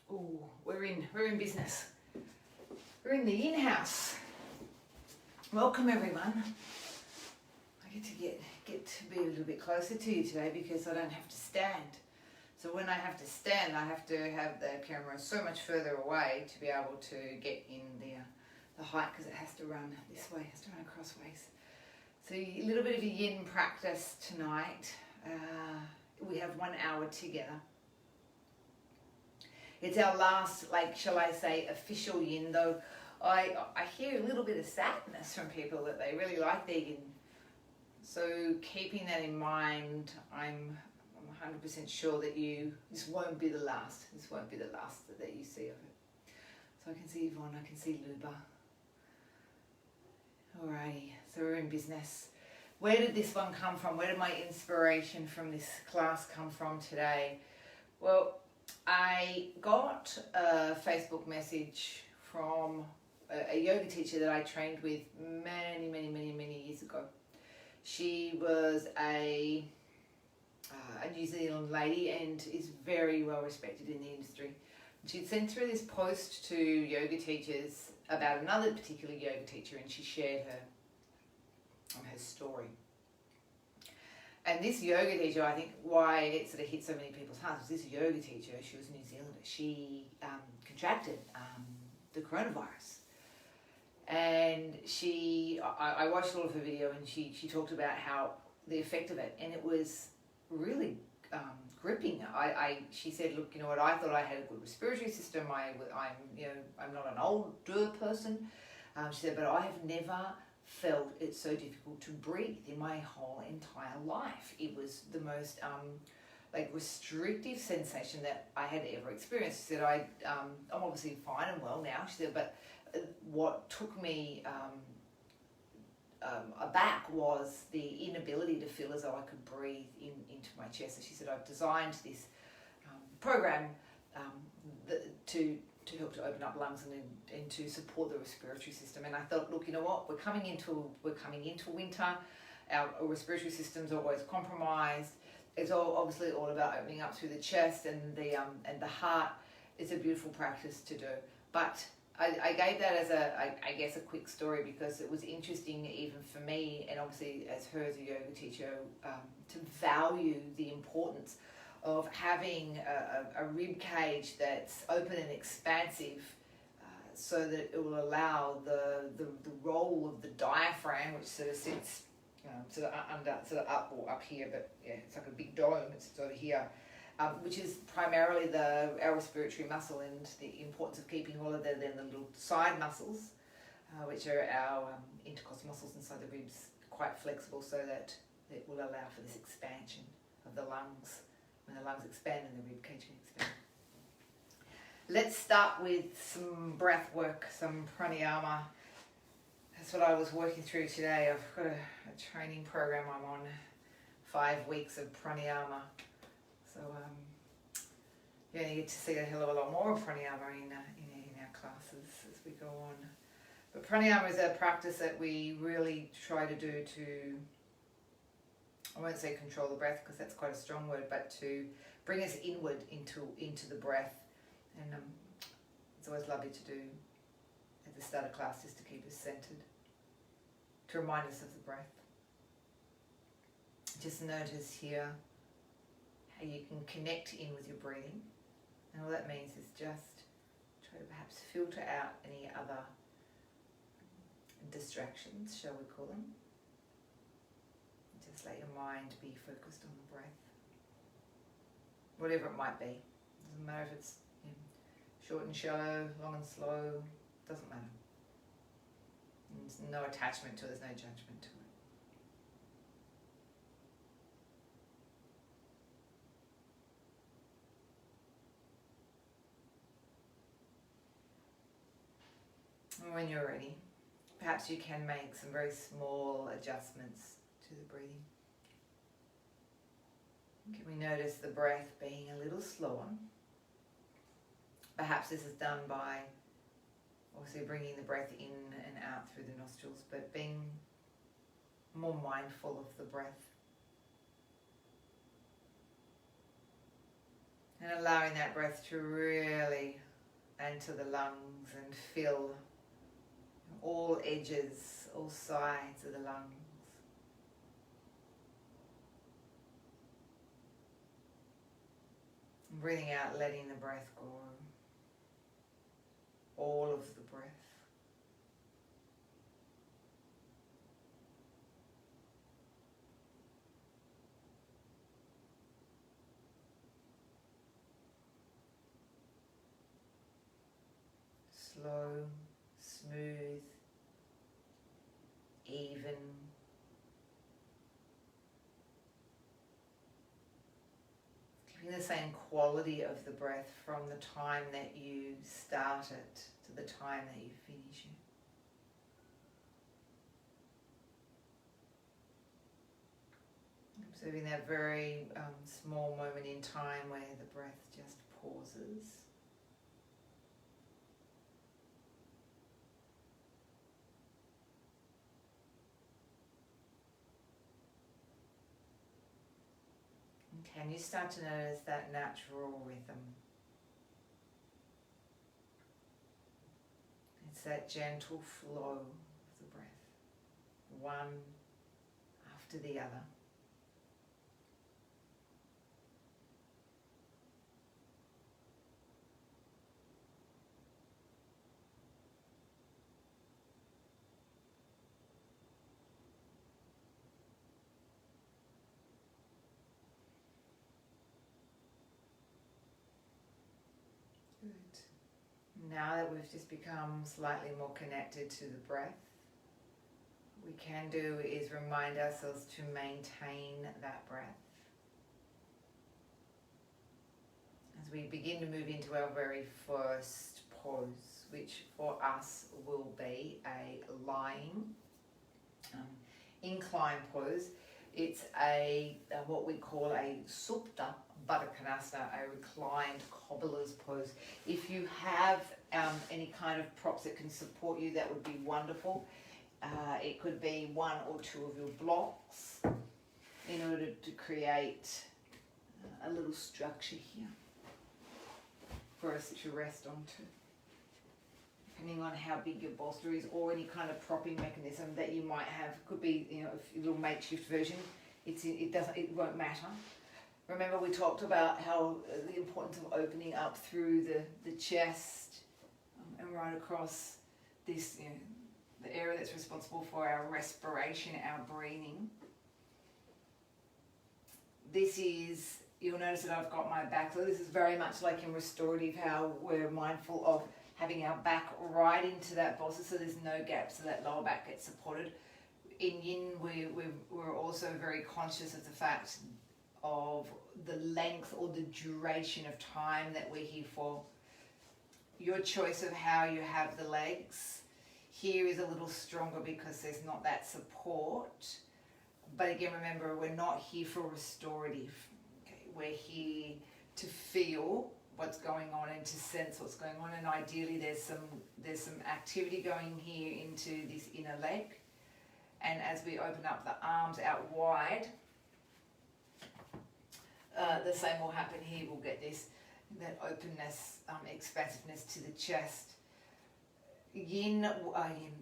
Ooh, we're in business. We're in the Yin house. Welcome everyone. I get to be a little bit closer to you today because I don't have to stand. So when I have to stand, I have to have the camera so much further away to be able to get in the height, because it has to run this way, it has to run crossways. So a little bit of a Yin practice tonight. We have 1 hour together. It's our last, like, shall I say, official Yin, though I hear a little bit of sadness from people that they really like their Yin. So keeping that in mind, I'm 100% sure that this won't be the last. This won't be the last that you see of it. So I can see Yvonne, I can see Luba. Alrighty, so we're in business. Where did this one come from? Where did my inspiration from this class come from today? Well, I got a Facebook message from a yoga teacher that I trained with many years ago. She was a New Zealand lady and is very well respected in the industry. She'd sent through this post to yoga teachers about another particular yoga teacher, and she shared her story. And this yoga teacher, I think why it sort of hit so many people's hearts was this yoga teacher. She was a New Zealander. She contracted the coronavirus. And I watched all of her video, and she talked about how the effect of it, and it was really gripping. She said, look, you know what, I thought I had a good respiratory system. I'm not an older person. She said, but I have never felt it so difficult to breathe in my whole entire life. It was the most restrictive sensation that I had ever experienced. She said, I'm obviously fine and well now. She said, but what took me aback was the inability to feel as though I could breathe into my chest. So she said, I've designed this program to help to open up lungs and to support the respiratory system. And I thought, look, you know what, we're coming into winter. Our respiratory system's always compromised. It's obviously all about opening up through the chest and the heart. It's a beautiful practice to do. But I gave that as a quick story because it was interesting even for me, and obviously as her as a yoga teacher, to value the importance of having a rib cage that's open and expansive, so that it will allow the role of the diaphragm, which sort of sits sort of up here, but yeah, it's like a big dome. It's over here. Which is primarily our respiratory muscle, and the importance of keeping all of the little side muscles, which are our intercostal muscles inside the ribs, quite flexible, so that it will allow for this expansion of the lungs. When the lungs expand, and the rib cage can expand. Let's start with some breath work, some pranayama. That's what I was working through today. I've got a training program I'm on, 5 weeks of pranayama. So you're going to get to see a hell of a lot more of pranayama in our classes as we go on. But pranayama is a practice that we really try to do to, I won't say control the breath because that's quite a strong word, but to bring us inward into the breath. And it's always lovely to do at the start of class, just to keep us centered, to remind us of the breath. Just notice here how you can connect in with your breathing, and all that means is just try to perhaps filter out any other distractions, shall we call them. Just let your mind be focused on the breath, whatever it might be. Doesn't matter if it's short and shallow, long and slow, doesn't matter. There's no attachment to it, there's no judgment to it. When you're ready, perhaps you can make some very small adjustments to the breathing. Can we notice the breath being a little slower? Perhaps this is done by obviously bringing the breath in and out through the nostrils, but being more mindful of the breath. And allowing that breath to really enter the lungs and fill all edges, all sides of the lungs. And breathing out, letting the breath go. All of the breath. Slow, smooth, even. Keeping the same quality of the breath from the time that you start it to the time that you finish it. Observing that very small moment in time where the breath just pauses. Can you start to notice that natural rhythm? It's that gentle flow of the breath, one after the other. Now that we've just become slightly more connected to the breath, what we can do is remind ourselves to maintain that breath. As we begin to move into our very first pose, which for us will be a lying incline pose. It's what we call a supta Baddha Konasana, a reclined cobbler's pose. If you have any kind of props that can support you, that would be wonderful. It could be one or two of your blocks in order to create a little structure here for us to rest onto. Depending on how big your bolster is or any kind of propping mechanism that you might have, could be a little makeshift version. It won't matter. Remember, we talked about how the importance of opening up through the chest and right across this, the area that's responsible for our respiration, our breathing. This is, you'll notice that I've got my back. So this is very much like in restorative, how we're mindful of having our back right into that bolster so there's no gap, so that lower back gets supported. In Yin, we're also very conscious of the fact of the length or the duration of time that we're here for. Your choice of how you have the legs here is a little stronger because there's not that support. But again, remember, we're not here for restorative. Okay? We're here to feel what's going on and to sense what's going on. And ideally, there's some activity going here into this inner leg. And as we open up the arms out wide, the same will happen here. We'll get that openness, expansiveness to the chest. Yin,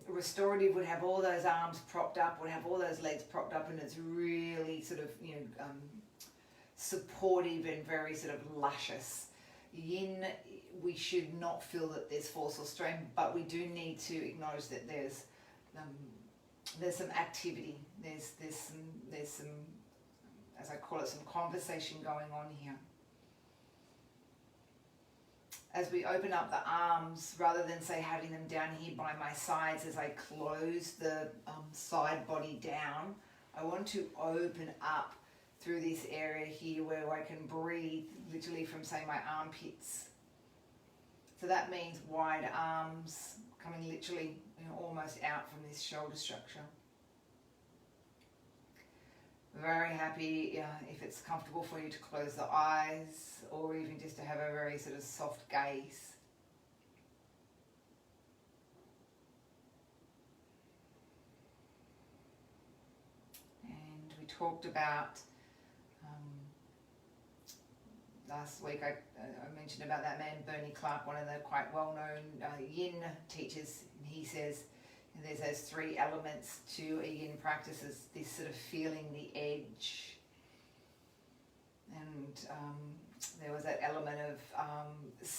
restorative would have all those arms propped up, would have all those legs propped up, and it's really sort of supportive and very sort of luscious. Yin, we should not feel that there's force or strain, but we do need to acknowledge that there's some activity. There's some, as I call it, some conversation going on here. As we open up the arms, rather than say having them down here by my sides as I close the side body down, I want to open up through this area here where I can breathe literally from, say, my armpits. So that means wide arms coming literally almost out from this shoulder structure. Very happy if it's comfortable for you to close the eyes or even just to have a very sort of soft gaze. And we talked about last week I mentioned about that man Bernie Clark, one of the quite well-known yin teachers. He says there's those three elements to a yin practice: is this sort of feeling the edge, and there was that element of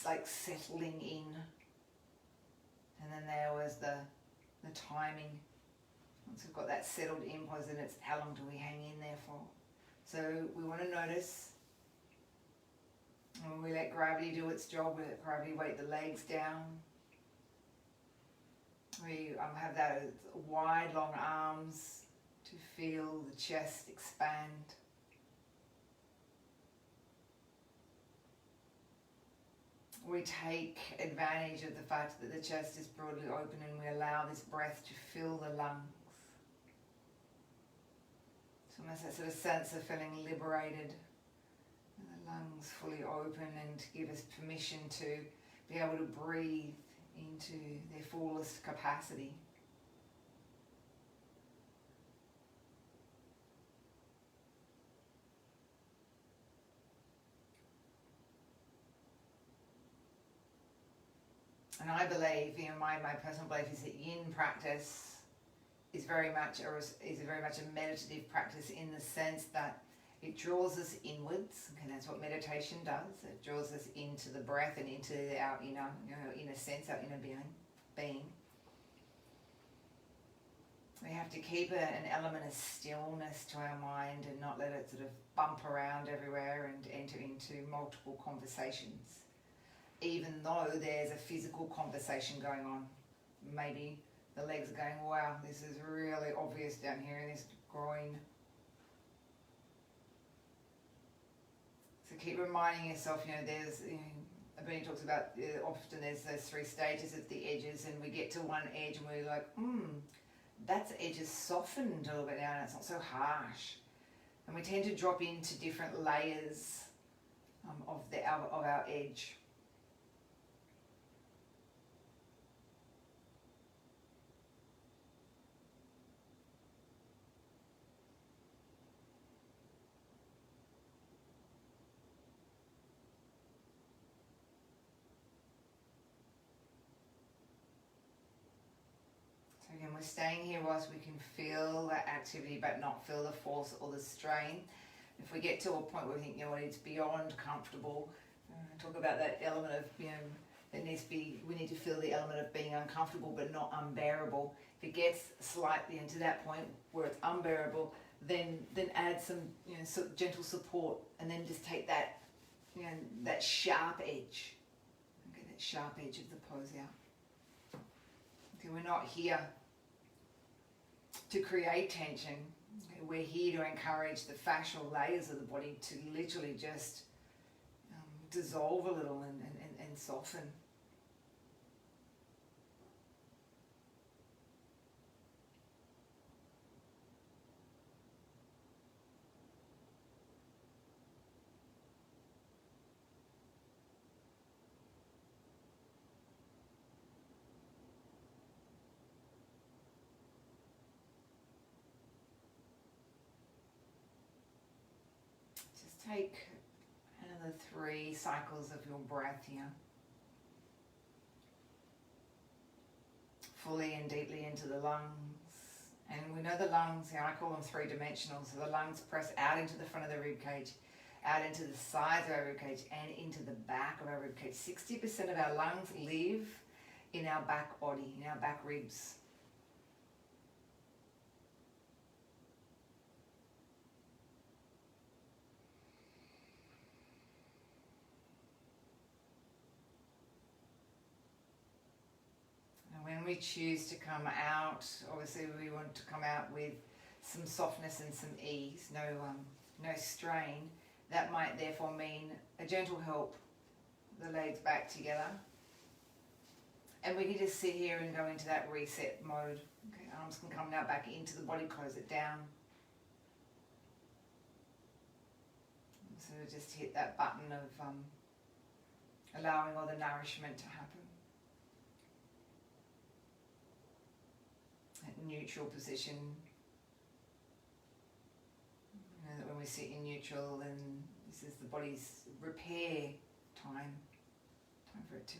like settling in, and then there was the timing. Once we've got that settled in pose, then it's how long do we hang in there for? So we want to notice when we let gravity do its job, we let gravity weight the legs down. We have that wide, long arms to feel the chest expand. We take advantage of the fact that the chest is broadly open and we allow this breath to fill the lungs. So almost that sort of sense of feeling liberated, and the lungs fully open, and to give us permission to be able to breathe into their fullest capacity. And I believe, my personal belief is that yin practice is very much a meditative practice, in the sense that it draws us inwards. Okay, that's what meditation does. It draws us into the breath and into our inner sense, our inner being. We have to keep an element of stillness to our mind and not let it sort of bump around everywhere and enter into multiple conversations. Even though there's a physical conversation going on. Maybe the legs are going, wow, this is really obvious down here in this groin. So keep reminding yourself, there's, Bernie talks about often there's those three stages at the edges, and we get to one edge and we're like, that edge is softened a little bit now and it's not so harsh. And we tend to drop into different layers of our edge. Again, we're staying here whilst we can feel that activity but not feel the force or the strain. If we get to a point where we think, it's beyond comfortable, talk about that element of, there needs to be, we need to feel the element of being uncomfortable but not unbearable. If it gets slightly into that point where it's unbearable, then add some, gentle support, and then just take that, that sharp edge. Okay, that sharp edge of the pose out. Okay, we're not here to create tension. Okay, we're here to encourage the fascial layers of the body to literally just dissolve a little and soften. Take another 3 cycles of your breath here. Fully and deeply into the lungs. And we know the lungs, I call them 3-dimensional. So the lungs press out into the front of the rib cage, out into the sides of our rib cage, and into the back of our rib cage. 60% of our lungs live in our back body, in our back ribs. When we choose to come out, obviously we want to come out with some softness and some ease, no strain. That might therefore mean a gentle help, the legs back together. And we can just sit here and go into that reset mode. Okay, arms can come now back into the body, close it down. So just hit that button of allowing all the nourishment to happen. Neutral position. That when we sit in neutral, then This is the body's repair time. Time for it to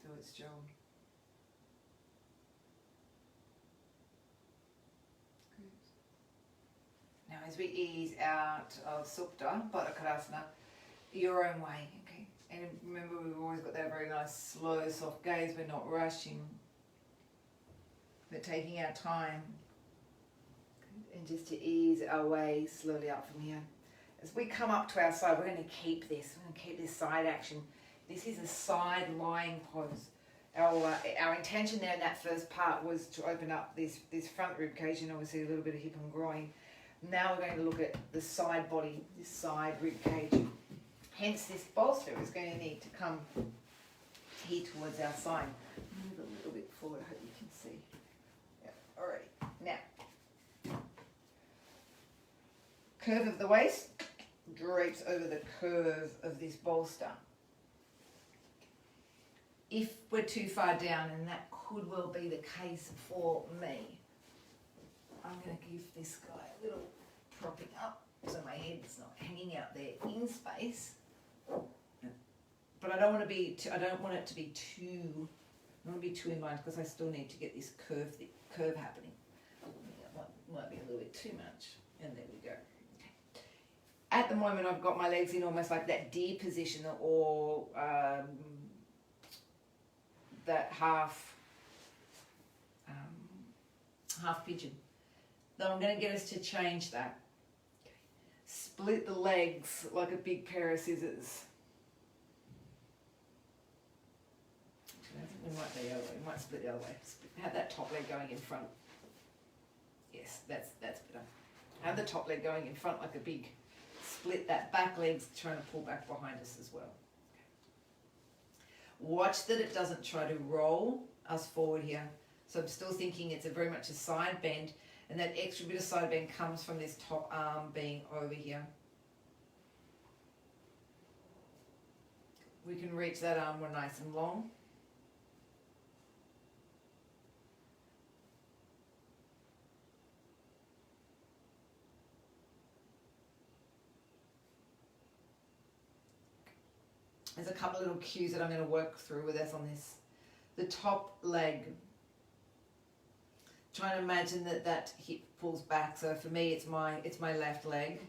do its job. Good. Now as we ease out of Supta, Baddha Konasana, your own way, okay? And remember, we've always got that very nice, slow, soft gaze. We're not rushing, but taking our time. And just to ease our way slowly up from here. As we come up to our side, we're going to keep this. We're going to keep this side action. This is a side lying pose. Our intention there in that first part was to open up this front rib cage and obviously a little bit of hip and groin. Now we're going to look at the side body, this side rib cage. Hence this bolster is going to need to come here towards our side. Move a little bit forward, I hope you can see. Yeah. Alrighty, now. Curve of the waist drapes over the curve of this bolster. If we're too far down, and that could well be the case for me, I'm going to give this guy a little propping up so my head's not hanging out there in space. But I don't want it to be too in line because I still need to get this curve happening. That might be a little bit too much. And there we go. Okay. At the moment, I've got my legs in almost like that D position, or that half pigeon. Though I'm going to get us to change that. Okay. Split the legs like a big pair of scissors. Actually, I think we might be the other way. We might split the other way. Have that top leg going in front. Yes, that's better. Have the top leg going in front like a big. Split that back leg's trying to pull back behind us as well. Watch that it doesn't try to roll us forward here. So I'm still thinking it's very much a side bend, and that extra bit of side bend comes from this top arm being over here. We can reach that arm nice and long. There's a couple of little cues that I'm going to work through with us on this. The top leg. Trying to imagine that hip pulls back. So for me, it's my left leg,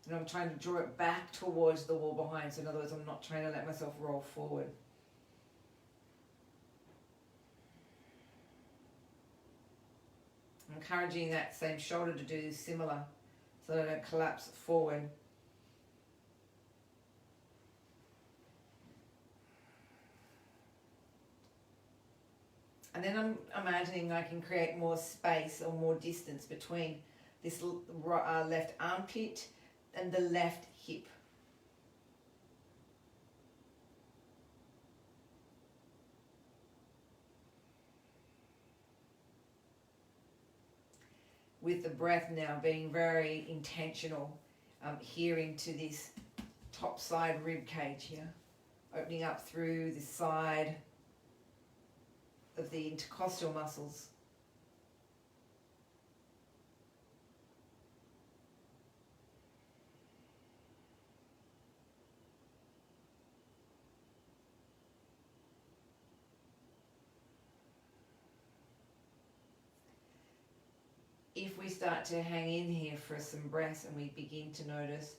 and I'm trying to draw it back towards the wall behind. So in other words, I'm not trying to let myself roll forward. I'm encouraging that same shoulder to do similar, so that I don't collapse forward. And then I'm imagining I can create more space or more distance between this left armpit and the left hip. With the breath now being very intentional, here into this top side rib cage here, opening up through the side of the intercostal muscles. If we start to hang in here for some breaths and we begin to notice,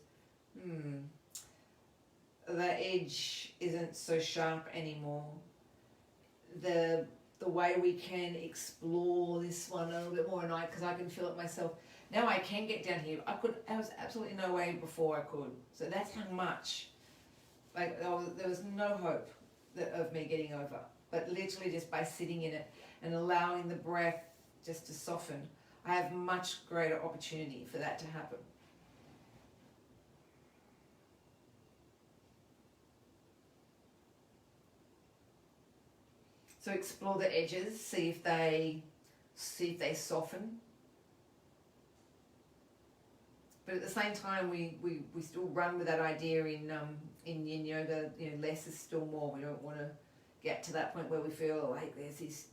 the edge isn't so sharp anymore. The way we can explore this one a little bit more, and because I can feel it myself. Now I can get down here. I was absolutely no way before I could. So that's how much, like there was no hope of me getting over. But literally just by sitting in it and allowing the breath just to soften, I have much greater opportunity for that to happen. So explore the edges, see if they soften. But at the same time, we still run with that idea in Yin Yoga. Less is still more. We don't want to get to that point where we feel like there's this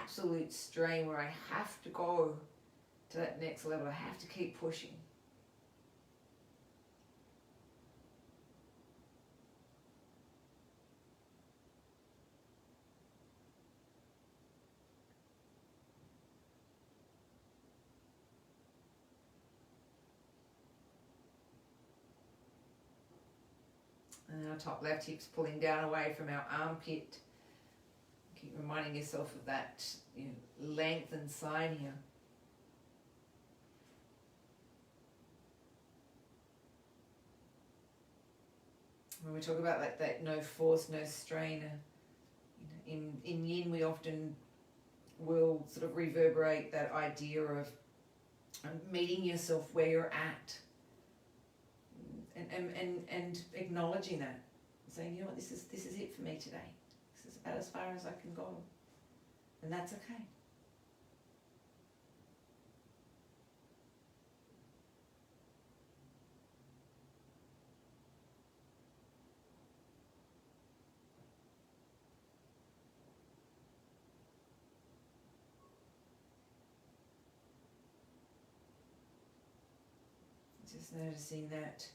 absolute strain where I have to go. to that next level. I have to keep pushing. And our top left hip's pulling down away from our armpit. Keep reminding yourself of that, length and side here. When we talk about that no force, no strain, in yin we often will sort of reverberate that idea of meeting yourself where you're at. And acknowledging that, saying, you know what, this is it for me today. This is about as far as I can go, and that's okay. Just noticing that.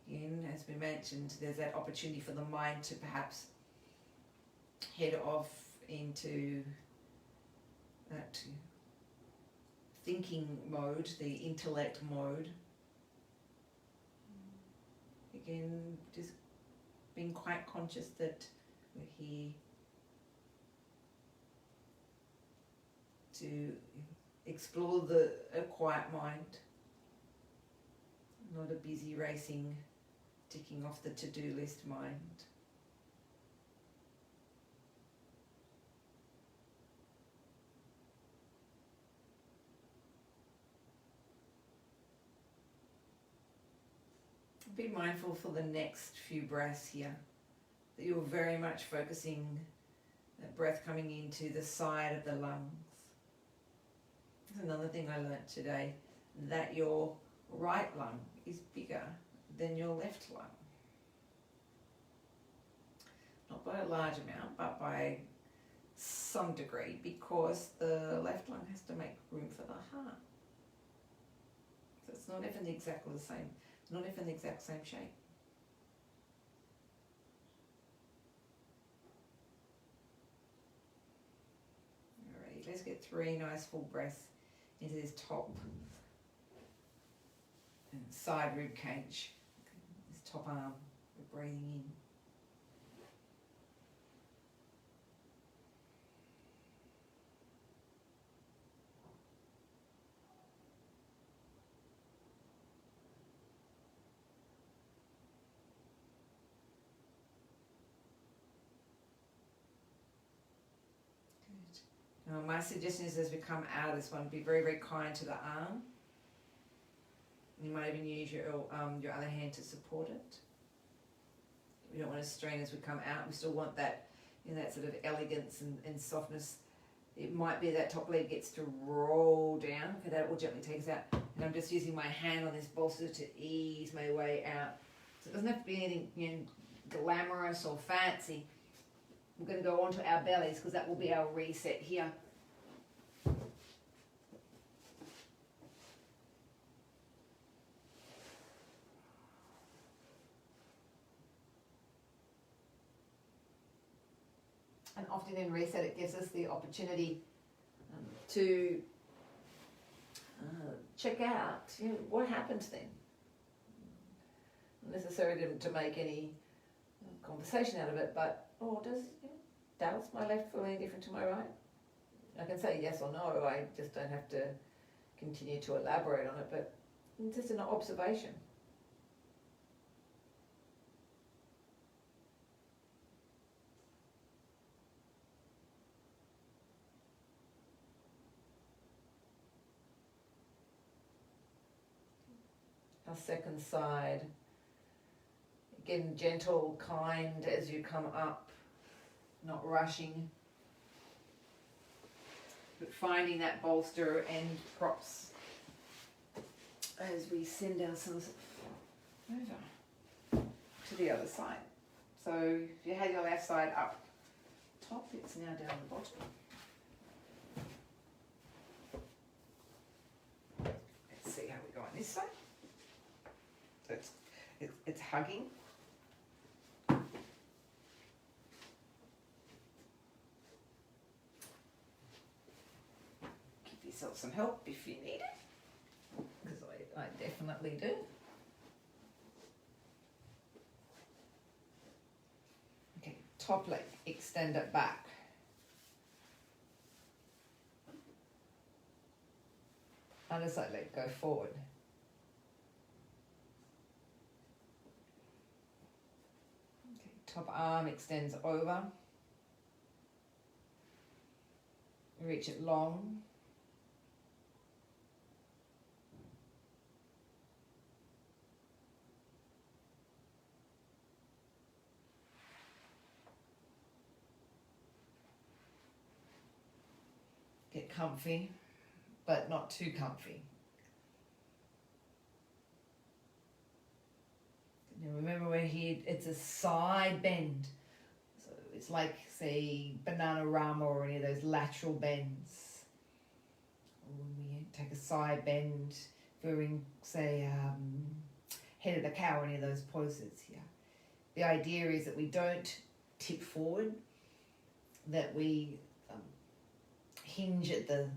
Again, as we mentioned, there's that opportunity for the mind to perhaps head off into that thinking mode, the intellect mode. Again, just being quite conscious that we're here to explore a quiet mind, not a busy racing ticking off the to-do list mind. Be mindful for the next few breaths here that you're very much focusing that breath coming into the side of the lungs. That's another thing I learnt today, that your right lung is bigger than your left lung. Not by a large amount, but by some degree, because the left lung has to make room for the heart. So it's not even exactly the same, not even the exact same shape. Alright, let's get 3 nice full breaths into this top and side rib cage, this top arm. We're breathing in. Good. Now my suggestion is, as we come out of this one, be very, very kind to the arm. You might even use your other hand to support it. We don't want to strain as we come out. We still want that, that sort of elegance and softness. It might be that top leg gets to roll down. Okay, that will gently take us out. And I'm just using my hand on this bolster to ease my way out. So it doesn't have to be anything glamorous or fancy. We're going to go onto our bellies because that will be our reset here. And often in reset it gives us the opportunity to check out what happened then. Not necessarily to make any conversation out of it, but does my left feel any different to my right? I can say yes or no, I just don't have to continue to elaborate on it, but it's just an observation. Our second side, again gentle, kind as you come up, not rushing, but finding that bolster and props as we send ourselves over to the other side. So if you had your left side up top, it's now down the bottom. this side. So it's hugging. Give yourself some help if you need it, because I definitely do. Okay, top leg, extend it back. Other side leg, go forward. Okay, top arm extends over. Reach it long. Get comfy, but not too comfy. Now remember we're here, it's a side bend. So it's like, say, banana rama or any of those lateral bends. When we take a side bend, if we're in, say, head of the cow or any of those poses here. The idea is that we don't tip forward, that we hinge at the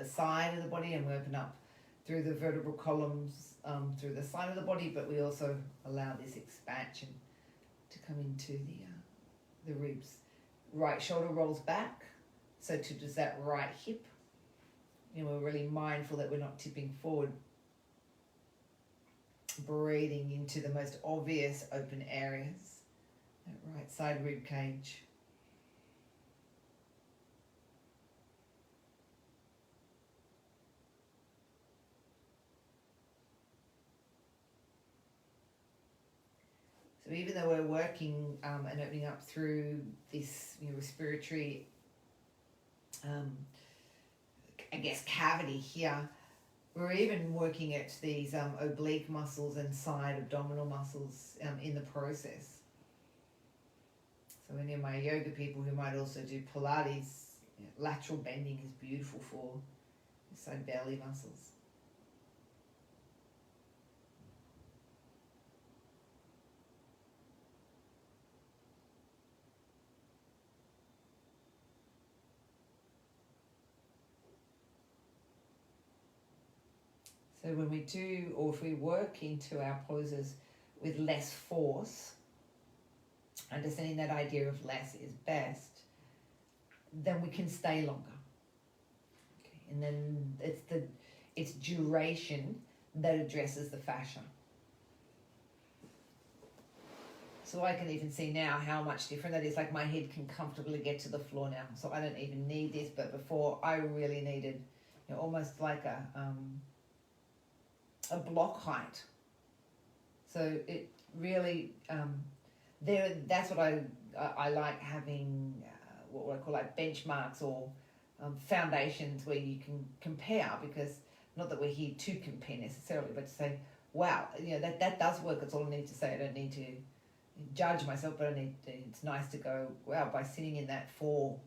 side of the body, and we open up through the vertebral columns through the side of the body, but we also allow this expansion to come into the ribs. Right shoulder rolls back, so to does that right hip. You know, we're really mindful that we're not tipping forward. Breathing into the most obvious open areas. That right side rib cage. So even though we're working and opening up through this, respiratory, I guess, cavity here, we're even working at these oblique muscles and side abdominal muscles in the process. So any of my yoga people who might also do Pilates, lateral bending is beautiful for the side belly muscles. So when we do, or if we work into our poses with less force, understanding that idea of less is best, then we can stay longer. Okay. And then it's duration that addresses the fascia. So I can even see now how much different that is. Like my head can comfortably get to the floor now. So I don't even need this, but before I really needed, almost like a block height. So it really, that's what I like having, what I call like benchmarks or foundations where you can compare, because not that we're here to compare necessarily, but to say, wow, that does work. That's all I need to say. I don't need to judge myself, but it's nice to go, wow, by sitting in that for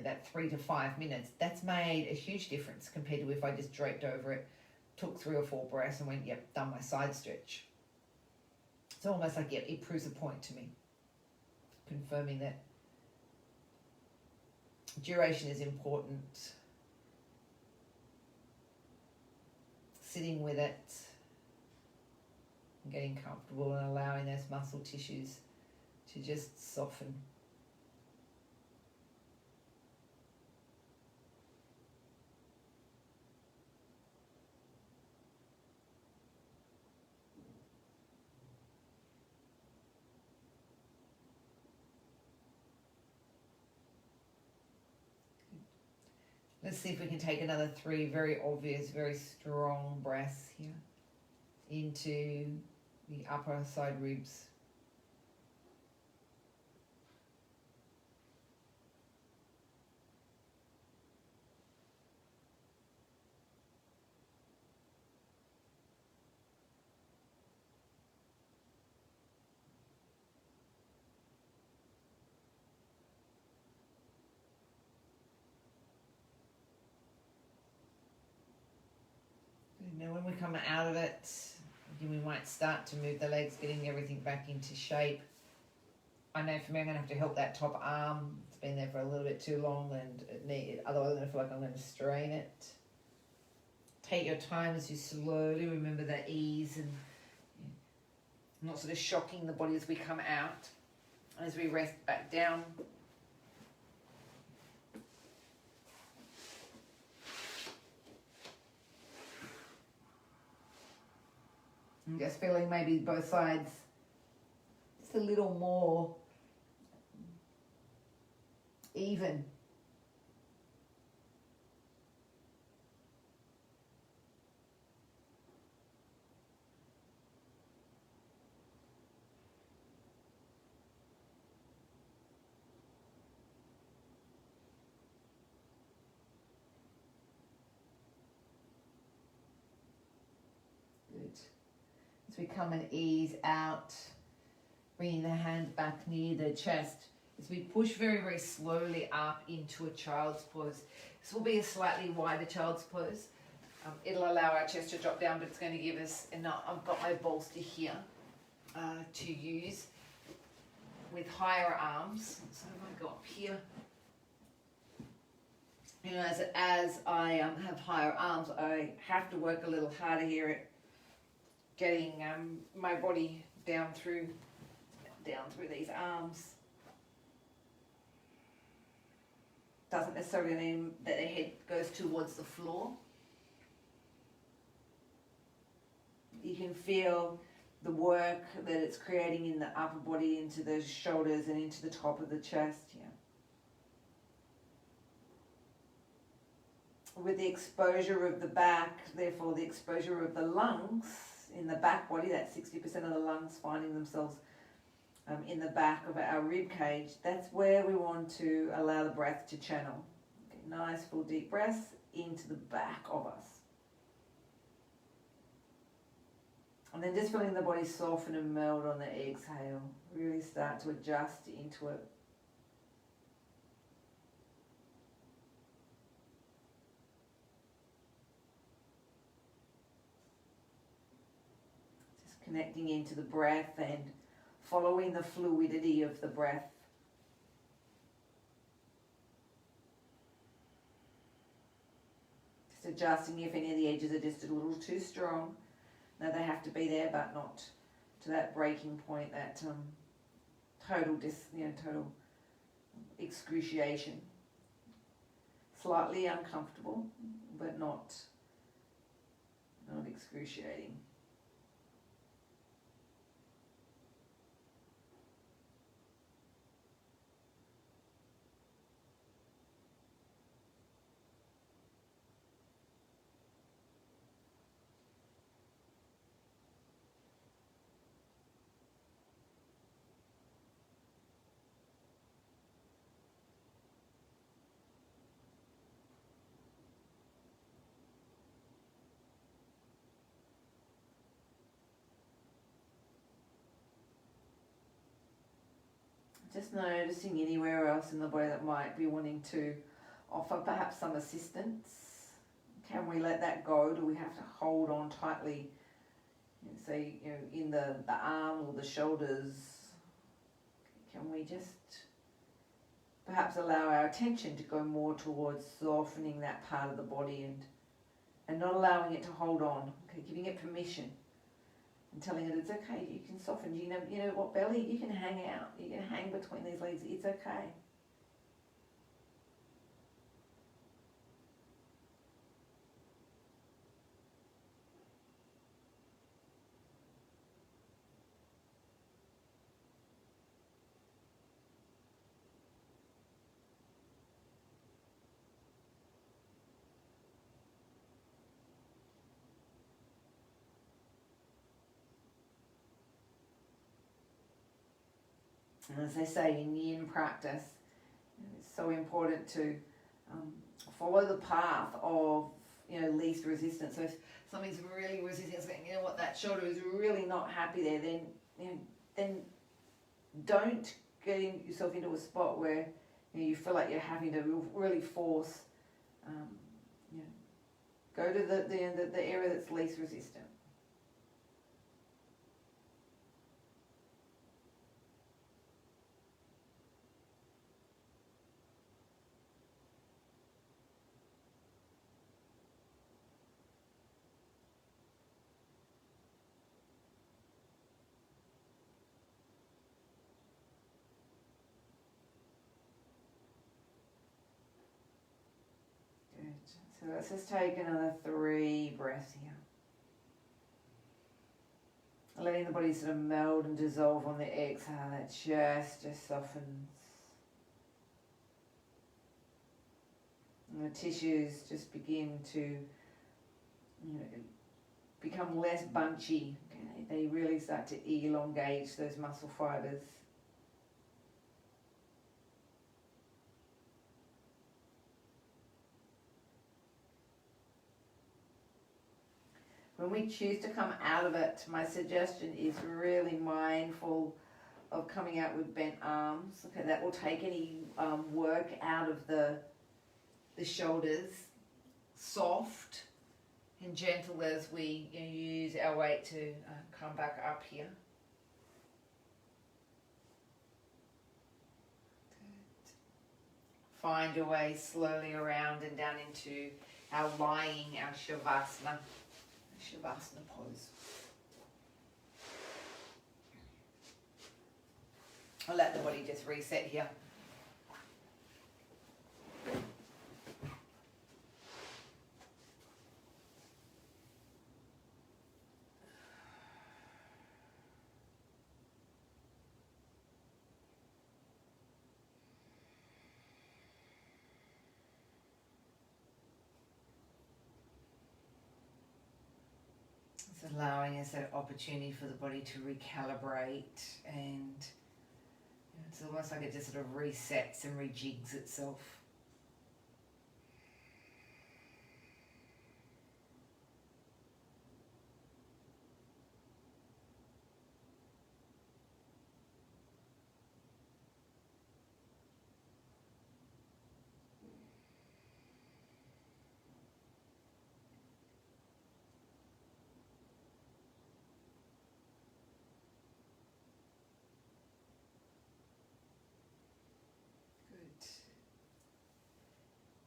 that 3 to 5 minutes, that's made a huge difference compared to if I just draped over it, took 3 or 4 breaths and went, yep, done my side stretch. It's almost like, yep, it proves a point to me, confirming that duration is important. Sitting with it, and getting comfortable and allowing those muscle tissues to just soften. Let's see if we can take another 3 very obvious, very strong breaths here into the upper side ribs. Now when we come out of it, we might start to move the legs, getting everything back into shape. I know for me, I'm going to have to help that top arm. It's been there for a little bit too long, and otherwise I'm going to feel like I'm going to strain it. Take your time as you slowly remember that ease and not sort of shocking the body as we come out. As we rest back down. And just feeling maybe both sides just a little more even. As we come and ease out, bringing the hands back near the chest, as we push very, very slowly up into a child's pose. This will be a slightly wider child's pose. It'll allow our chest to drop down, but it's going to give us enough. I've got my bolster here to use with higher arms. So if I go up here, you know, as I have higher arms, I have to work a little harder here at getting my body down through these arms. Doesn't necessarily mean that the head goes towards the floor. You can feel the work that it's creating in the upper body into the shoulders and into the top of the chest here. With the exposure of the back, therefore the exposure of the lungs in the back body, that's 60% of the lungs finding themselves in the back of our rib cage. That's where we want to allow the breath to channel. Okay, nice full deep breaths into the back of us. And then just feeling the body soften and melt on the exhale. Really start to adjust into it. Just connecting into the breath and following the fluidity of the breath. Just adjusting if any of the edges are just a little too strong. No, they have to be there, but not to that breaking point, that total excruciation. Slightly uncomfortable, but not excruciating. Just noticing anywhere else in the body that might be wanting to offer perhaps some assistance. Can we let that go? Do we have to hold on tightly, say, in the arm or the shoulders? Can we just perhaps allow our attention to go more towards softening that part of the body and not allowing it to hold on, okay, giving it permission. And telling it it's okay, you can soften, you know what, belly, you can hang out, you can hang between these legs, it's okay. And as they say in yin practice, it's so important to follow the path of least resistance. So if something's really resisting, saying, you know what, that shoulder is really not happy there, then don't get yourself into a spot where you feel like you're having to really force Go to the area that's least resistant. Good. So let's just take another 3 breaths here. Letting the body sort of meld and dissolve on the exhale. That chest just softens. And the tissues just begin to become less bunchy. Okay? They really start to elongate those muscle fibers. When we choose to come out of it, my suggestion is really mindful of coming out with bent arms. Okay, that will take any work out of the shoulders. Soft and gentle as we use our weight to come back up here. Good. Find your way slowly around and down into our lying, our Shavasana pose. I'll let the body just reset here. It's allowing us that opportunity for the body to recalibrate, and it's almost like it just sort of resets and rejigs itself.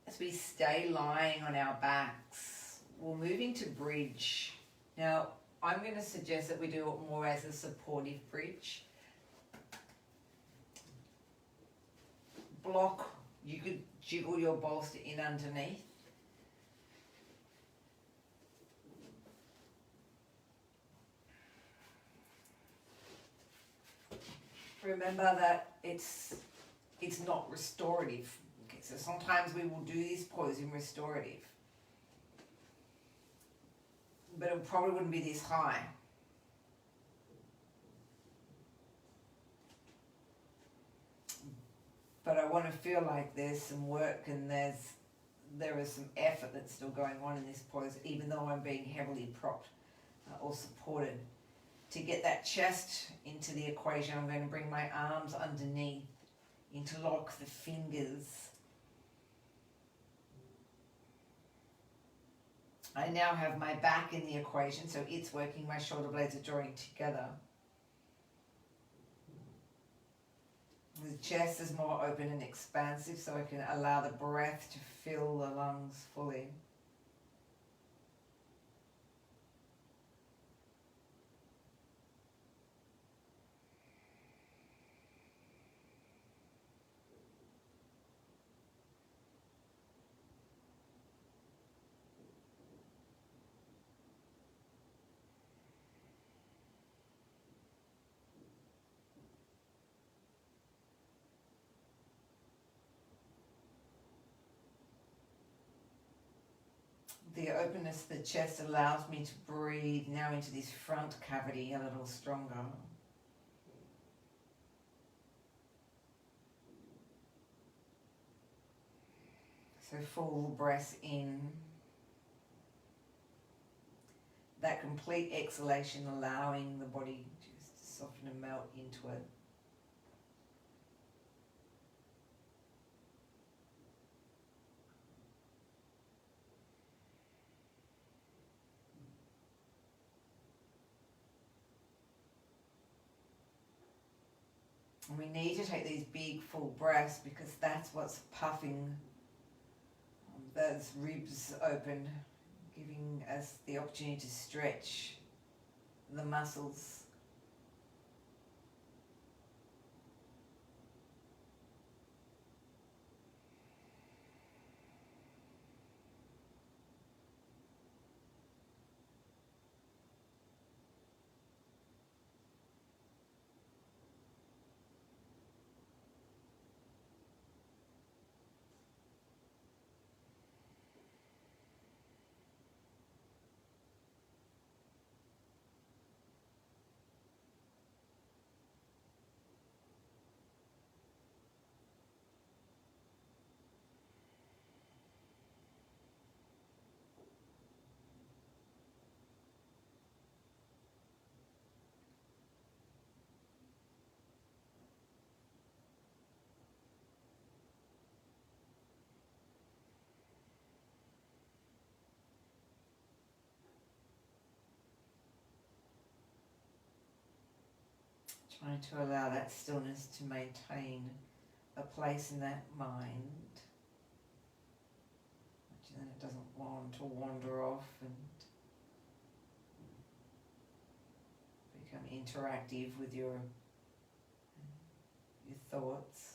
As we stay lying on our backs, we're moving to bridge. Now, I'm going to suggest that we do it more as a supportive bridge. Block, you could jiggle your bolster in underneath. Remember that it's not restorative. So sometimes we will do this pose in restorative, but it probably wouldn't be this high. But I want to feel like there's some work and there is some effort that's still going on in this pose, even though I'm being heavily propped or supported. To get that chest into the equation, I'm going to bring my arms underneath, interlock the fingers. I now have my back in the equation, so it's working, my shoulder blades are drawing together. The chest is more open and expansive, so I can allow the breath to fill the lungs fully. The openness of the chest allows me to breathe now into this front cavity a little stronger. So full breath in. That complete exhalation allowing the body just to soften and melt into it. And we need to take these big full breaths because that's what's puffing those ribs open, giving us the opportunity to stretch the muscles. Trying to allow that stillness to maintain a place in that mind, which then it doesn't want to wander off and become interactive with your thoughts.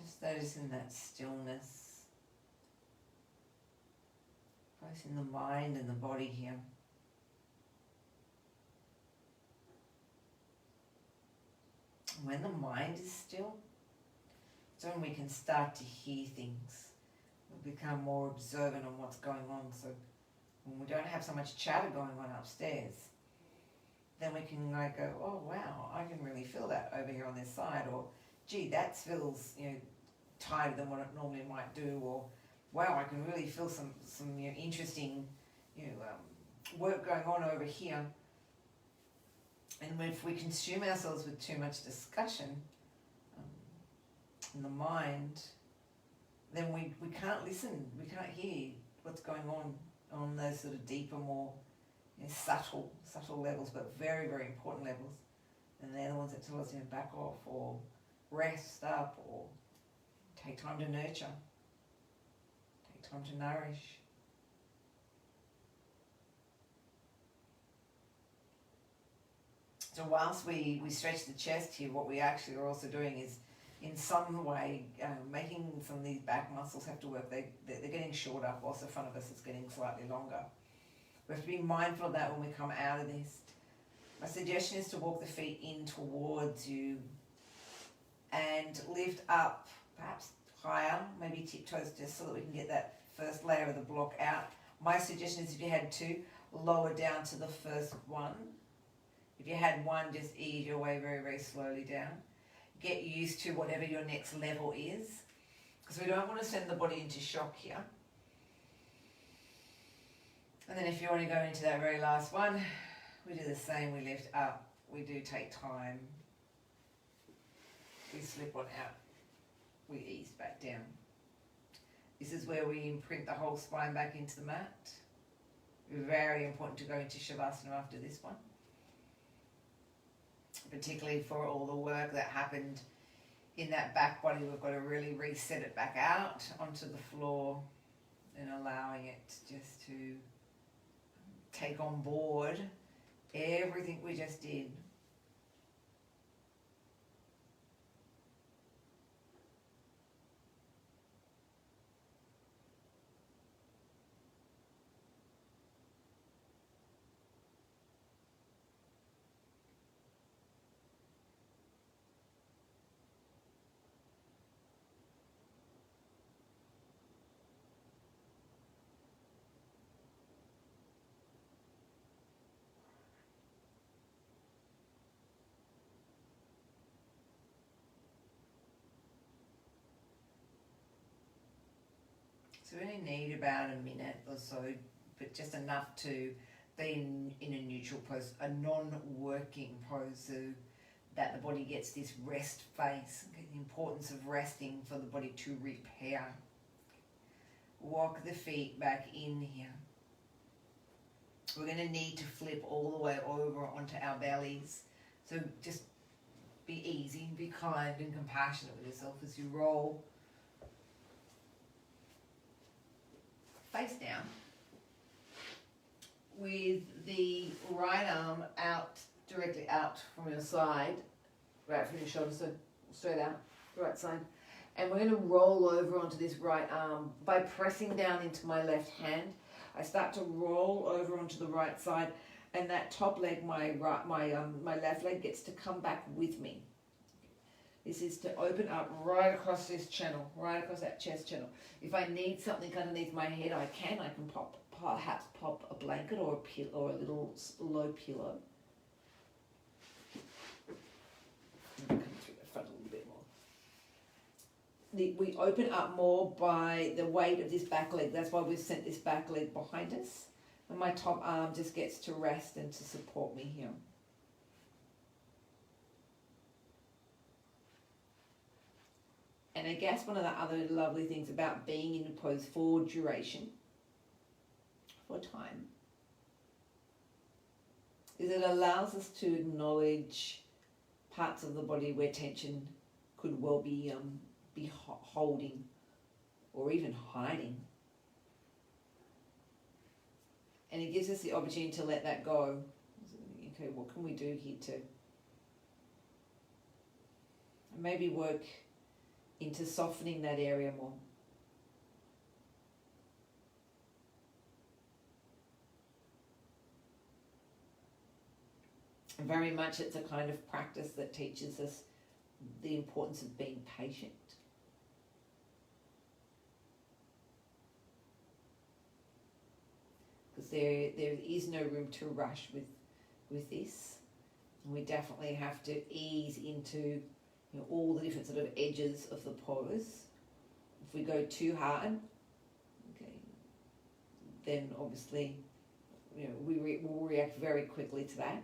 Just noticing that stillness, both in the mind and the body here. When the mind is still, it's when we can start to hear things. We become more observant on what's going on. So when we don't have so much chatter going on upstairs, then we can like go, oh wow, I can really feel that over here on this side, or gee, that feels tighter than what it normally might do, or wow, I can really feel some interesting work going on over here. And if we consume ourselves with too much discussion in the mind, then we can't listen, we can't hear what's going on those sort of deeper, more subtle levels, but very, very important levels. And they're the ones that tell us to back off or rest up or take time to nurture, take time to nourish. So whilst we stretch the chest here, what we actually are also doing is in some way making some of these back muscles have to work. They're getting shorter whilst the front of us is getting slightly longer. We have to be mindful of that when we come out of this. My suggestion is to walk the feet in towards you and lift up, perhaps higher, maybe tiptoes, just so that we can get that first layer of the block out. My suggestion is if you had two, lower down to the first one. If you had one, just ease your way very, very slowly down. Get used to whatever your next level is, because we don't want to send the body into shock here. And then if you want to go into that very last one, we do the same. We lift up, we do take time, we slip on out, we ease back down. This is where we imprint the whole spine back into the mat. Very important to go into Shavasana after this one, particularly for all the work that happened in that back body. We've got to really reset it back out onto the floor and allowing it just to take on board everything we just did. So we only need about a minute or so, but just enough to be in a neutral pose, a non-working pose, so that the body gets this rest phase. Okay, the importance of resting for the body to repair. Walk the feet back in here. We're going to need to flip all the way over onto our bellies. So just be easy, be kind and compassionate with yourself as you roll face down with the right arm out, directly out from your side, right from your shoulder, so straight out, right side. And we're going to roll over onto this right arm by pressing down into my left hand. I start to roll over onto the right side, and that top leg, my left leg, gets to come back with me. This is to open up right across this channel, right across that chest channel. If I need something underneath my head, I can perhaps pop a blanket or a little low pillow. Come through the front a little bit more. We open up more by the weight of this back leg. That's why we've sent this back leg behind us. And my top arm just gets to rest and to support me here. And I guess one of the other lovely things about being in a pose for duration, for time, is it allows us to acknowledge parts of the body where tension could well be holding or even hiding. And it gives us the opportunity to let that go. Okay, what can we do here to maybe work into softening that area more? And very much it's a kind of practice that teaches us the importance of being patient. Because there is no room to rush with this. And we definitely have to ease into all the different sort of edges of the pose. If we go too hard, okay, then obviously we'll react very quickly to that.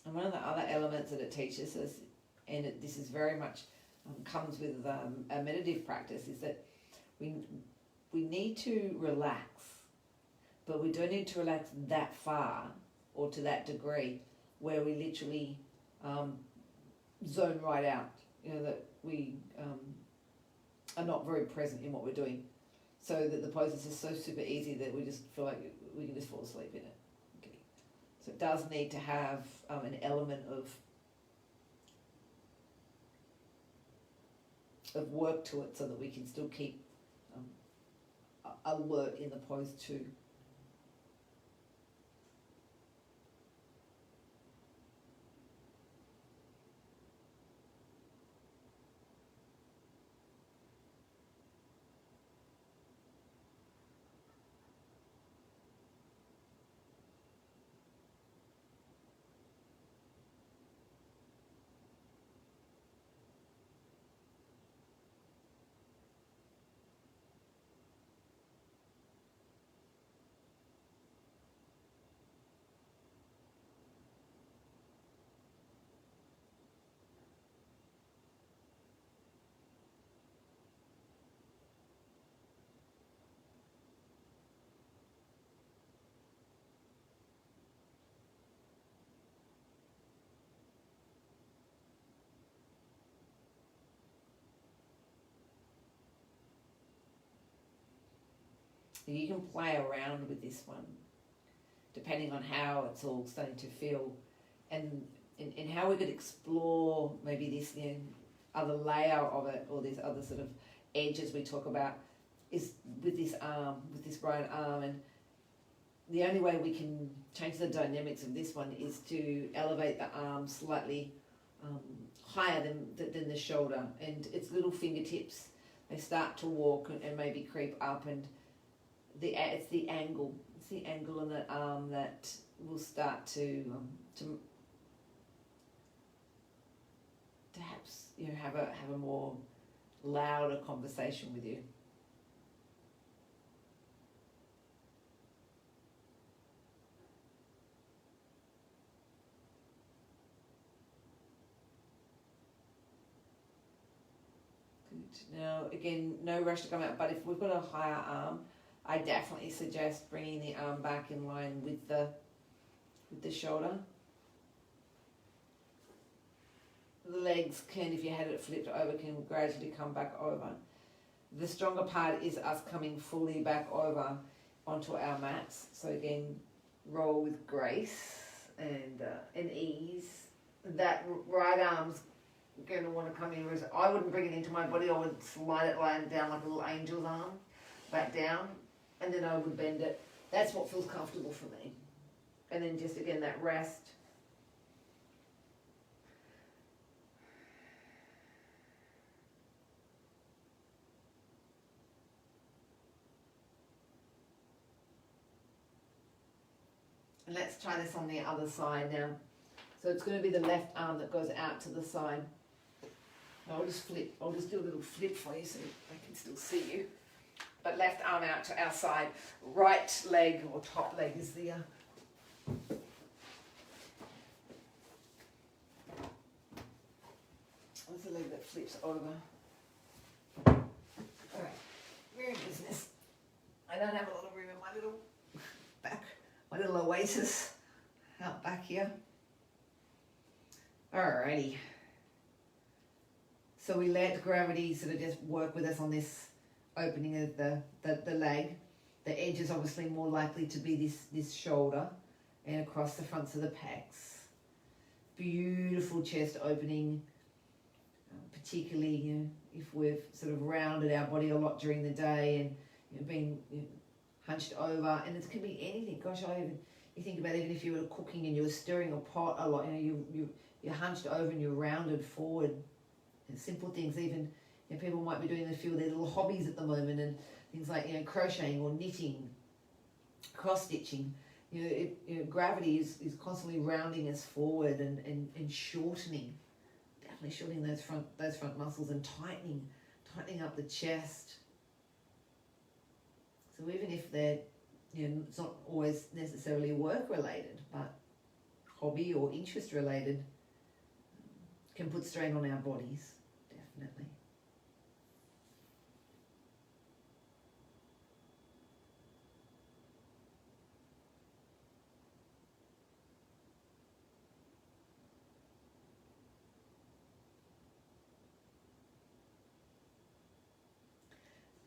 And one of the other elements that it teaches us, and this is very much comes with a meditative practice, is that we need to relax, but we don't need to relax that far or to that degree where we literally zone right out, that we are not very present in what we're doing, so that the pose is just so super easy that we just feel like we can just fall asleep in it. Okay. So it does need to have an element of work to it, so that we can still keep alert in the pose too. You can play around with this one, depending on how it's all starting to feel, and how we could explore maybe this other layer of it, or these other sort of edges we talk about, is with this arm, with this right arm. And the only way we can change the dynamics of this one is to elevate the arm slightly higher than the shoulder, and its little fingertips, they start to walk and maybe creep up, and it's the angle. It's the angle on the arm that will start to perhaps have a more louder conversation with you. Good. Now again, no rush to come out, but if we've got a higher arm, I definitely suggest bringing the arm back in line with the shoulder. The legs can, if you had it flipped over, can gradually come back over. The stronger part is us coming fully back over onto our mats. So again, roll with grace and ease. That right arm's going to want to come in. I wouldn't bring it into my body. I would slide it lying down like a little angel's arm, back down, and then I would bend it. That's what feels comfortable for me. And then just again that rest. And let's try this on the other side now. So it's going to be the left arm that goes out to the side. I'll just do a little flip for you so I can still see you. But left arm out to our side. Right leg or top leg is the... What's the leg that flips over? Alright, we're in business. I don't have a lot of room in my little back. My little oasis out back here. Alrighty. So we let gravity sort of just work with us on this opening of the leg. The edge is obviously more likely to be this shoulder and across the fronts of the pecs. Beautiful chest opening, particularly if we've sort of rounded our body a lot during the day and been hunched over, and it can be anything. Gosh, you think about even if you were cooking and you were stirring a pot a lot, you're hunched over and you're rounded forward. And simple things, even people might be doing a few of their little hobbies at the moment, and things like crocheting or knitting, cross stitching. Gravity is constantly rounding us forward and shortening, definitely shortening those front muscles and tightening up the chest. So even if they're, it's not always necessarily work related, but hobby or interest related, can put strain on our bodies, definitely.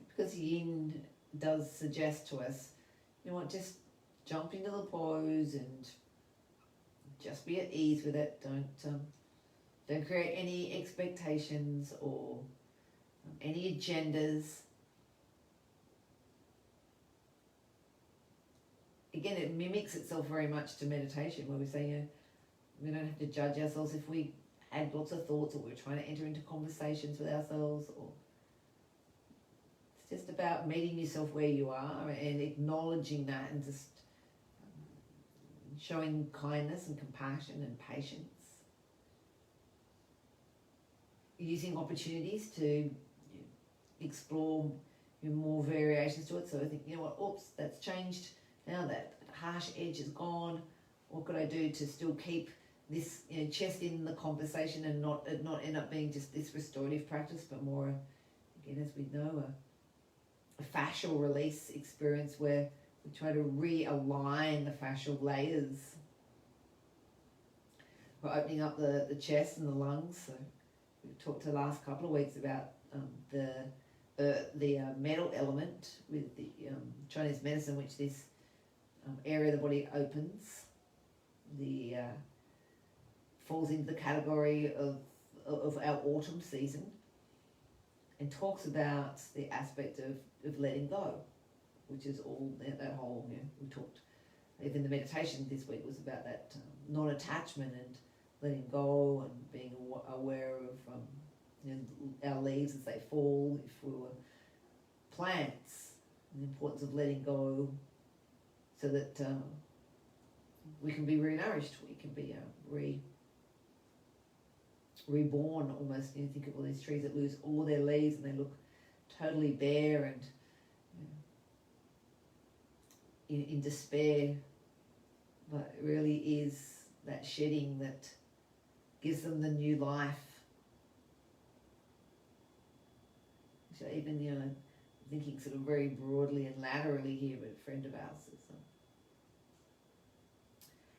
Because yin does suggest to us, just jump into the pose and just be at ease with it. Don't create any expectations or any agendas. Again, it mimics itself very much to meditation, where we say, we don't have to judge ourselves if we had lots of thoughts or we're trying to enter into conversations with ourselves. Or it's just about meeting yourself where you are and acknowledging that and just showing kindness and compassion and patience. Using opportunities to explore more variations to it. So I think, oops, that's changed. Now that harsh edge is gone. What could I do to still keep this chest in the conversation and not end up being just this restorative practice, but more, again, as we know, a fascial release experience where we try to realign the fascial layers. We're opening up the chest and the lungs. So we've talked the last couple of weeks about the metal element with the Chinese medicine, which this area of the body opens, falls into the category of our autumn season, and talks about the aspect of letting go, which is all that whole, we talked, even the meditation this week was about that non-attachment and letting go and being aware of our leaves as they fall. If we were plants, and the importance of letting go, so that we can be re-nourished, we can be reborn almost. You think of all these trees that lose all their leaves and they look totally bare and in despair, but it really is that shedding that gives them the new life. So even, thinking sort of very broadly and laterally here, but a friend of ours has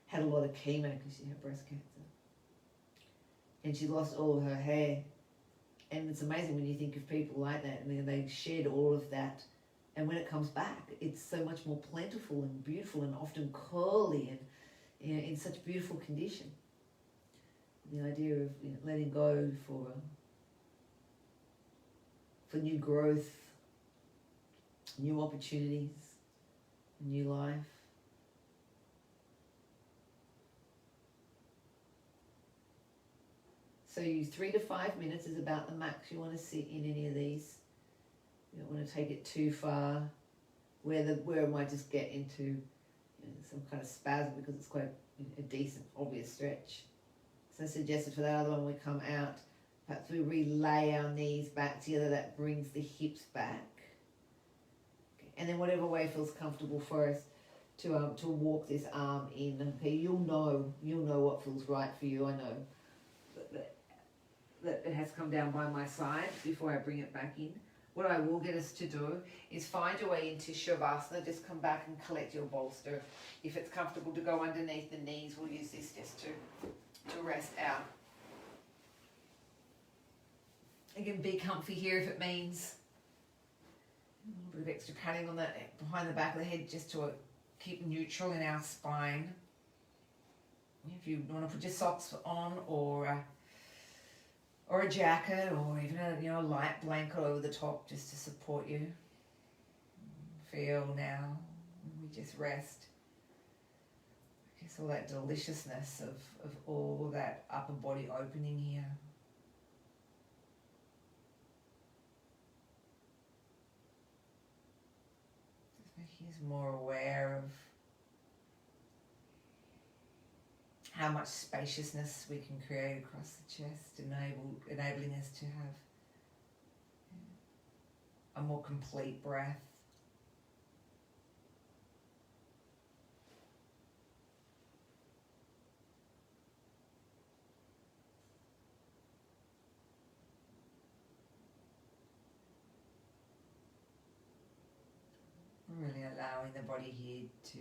had a lot of chemo because she had breast cancer. And she lost all of her hair. And it's amazing when you think of people like that, and then they shed all of that. And when it comes back, it's so much more plentiful and beautiful and often curly and in such beautiful condition. The idea of letting go for new growth, new opportunities, new life. So 3 to 5 minutes is about the max you want to sit in any of these. You don't want to take it too far, where it might just get into some kind of spasm because it's quite a decent, obvious stretch. So I suggested for that other one we come out, perhaps we relay our knees back together. That brings the hips back. Okay. And then whatever way feels comfortable for us to walk this arm in. Okay, you'll know what feels right for you. I know that it has come down by my side before I bring it back in. What I will get us to do is find your way into Shavasana. Just come back and collect your bolster. If it's comfortable to go underneath the knees, we'll use this just to rest out. Again, be comfy here if it means a little bit of extra padding on the behind the back of the head just to keep neutral in our spine. If you want to put your socks on or a jacket or even a light blanket over the top just to support you. Feel now, we just rest. I guess all that deliciousness of all that upper body opening here. Just making us more aware of how much spaciousness we can create across the chest, enabling us to have a more complete breath. Really allowing the body here to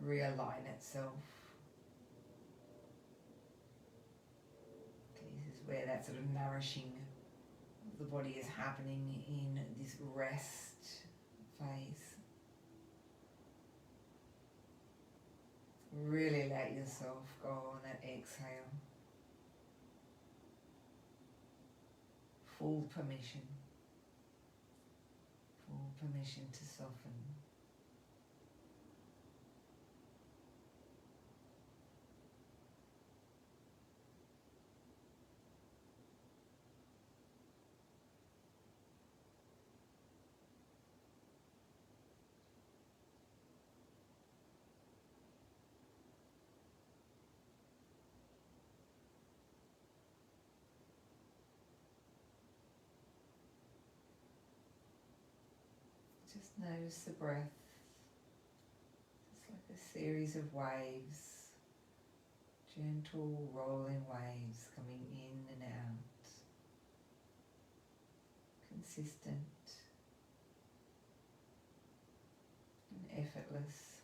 realign itself. Okay, this is where that sort of nourishing of the body is happening in this rest phase. Really let yourself go on that exhale. Full permission. Full permission to soften. Just notice the breath. It's like a series of waves, gentle rolling waves coming in and out, consistent and effortless.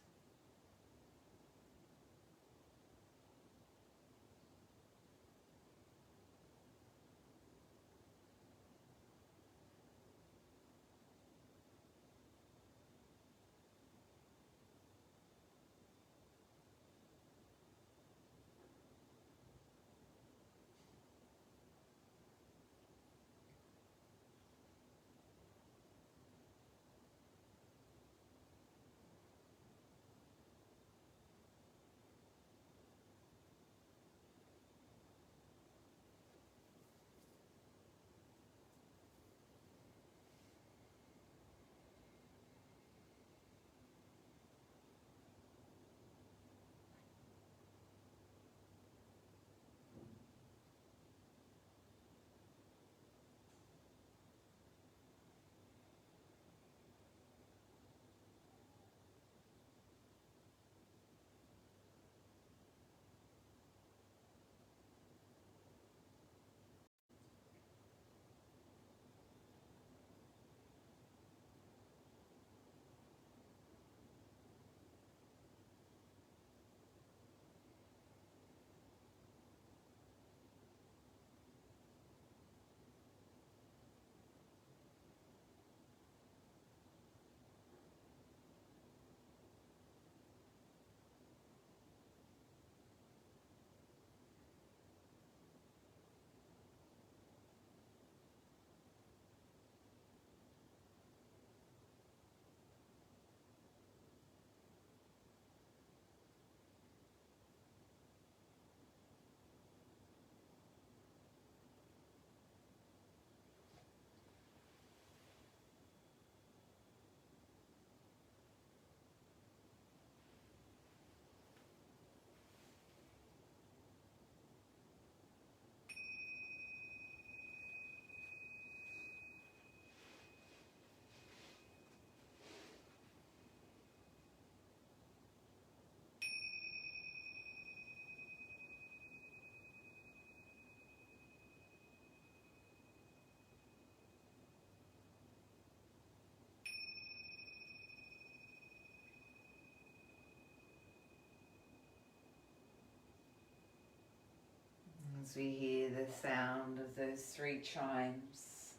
As we hear the sound of those 3 chimes,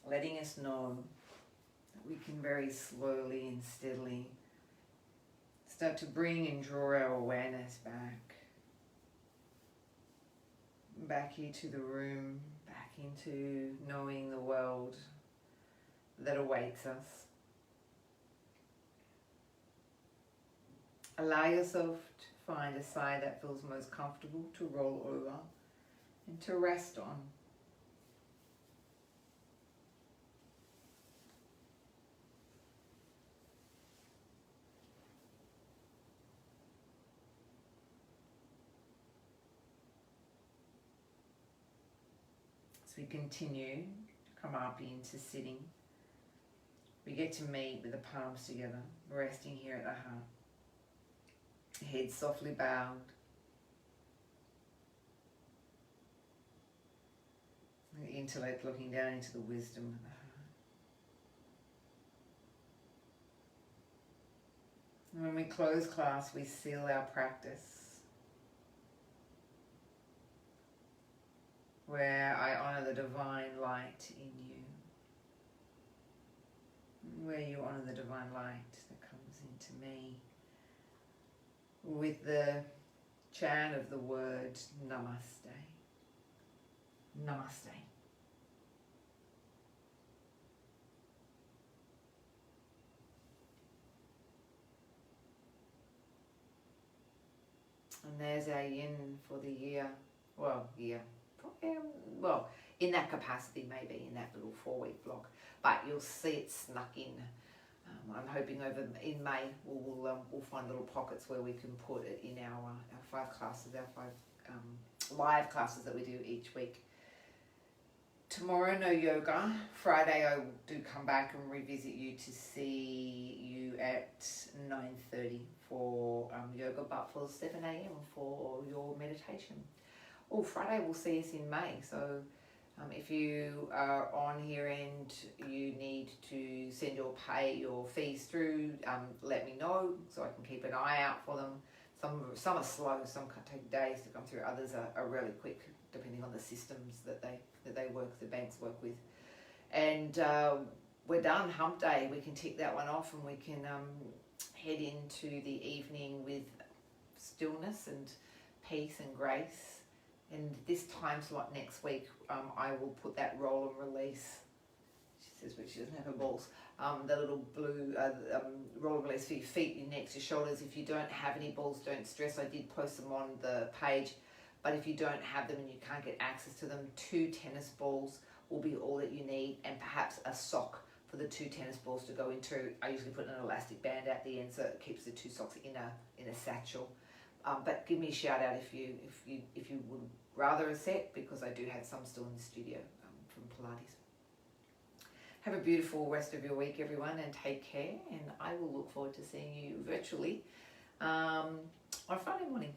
letting us know that we can very slowly and steadily start to bring and draw our awareness back into the room, back into knowing the world that awaits us. Allow yourself to find a side that feels most comfortable to roll over and to rest on. As we continue to come up into sitting, we get to meet with the palms together, resting here at the heart. Head softly bowed. The intellect looking down into the wisdom of the heart. And when we close class, we seal our practice, where I honor the divine light in you, where you honor the divine light that comes into me, with the chant of the word Namaste. Namaste. And there's our yin for the year. Well, in that capacity, maybe in that little 4-week block. But you'll see it snuck in. I'm hoping over in May we'll find little pockets where we can put it in our 5 classes, our 5 live classes that we do each week. Tomorrow, no yoga. Friday, I do come back and revisit you to see you at 9:30 for yoga, but for 7 a.m. for your meditation. Oh, Friday we'll see us in May. So if you are on here and you need to send your fees through, let me know so I can keep an eye out for them. Some are slow, some can take days to come through. Others are really quick, depending on the systems that they work, the banks work with. And we're done. Hump day. We can tick that one off, and we can head into the evening with stillness and peace and grace. And this time slot next week, I will put that roll and release. She says, but she doesn't have her balls. The little blue roll and release for your feet, your necks, your shoulders. If you don't have any balls, don't stress. I did post them on the page. But if you don't have them and you can't get access to them, 2 tennis balls will be all that you need, and perhaps a sock for the 2 tennis balls to go into. I usually put an elastic band at the end so it keeps the 2 socks in a satchel. But give me a shout out if you would rather a set, because I do have some still in the studio from Pilates. Have a beautiful rest of your week, everyone, and take care. And I will look forward to seeing you virtually on Friday morning.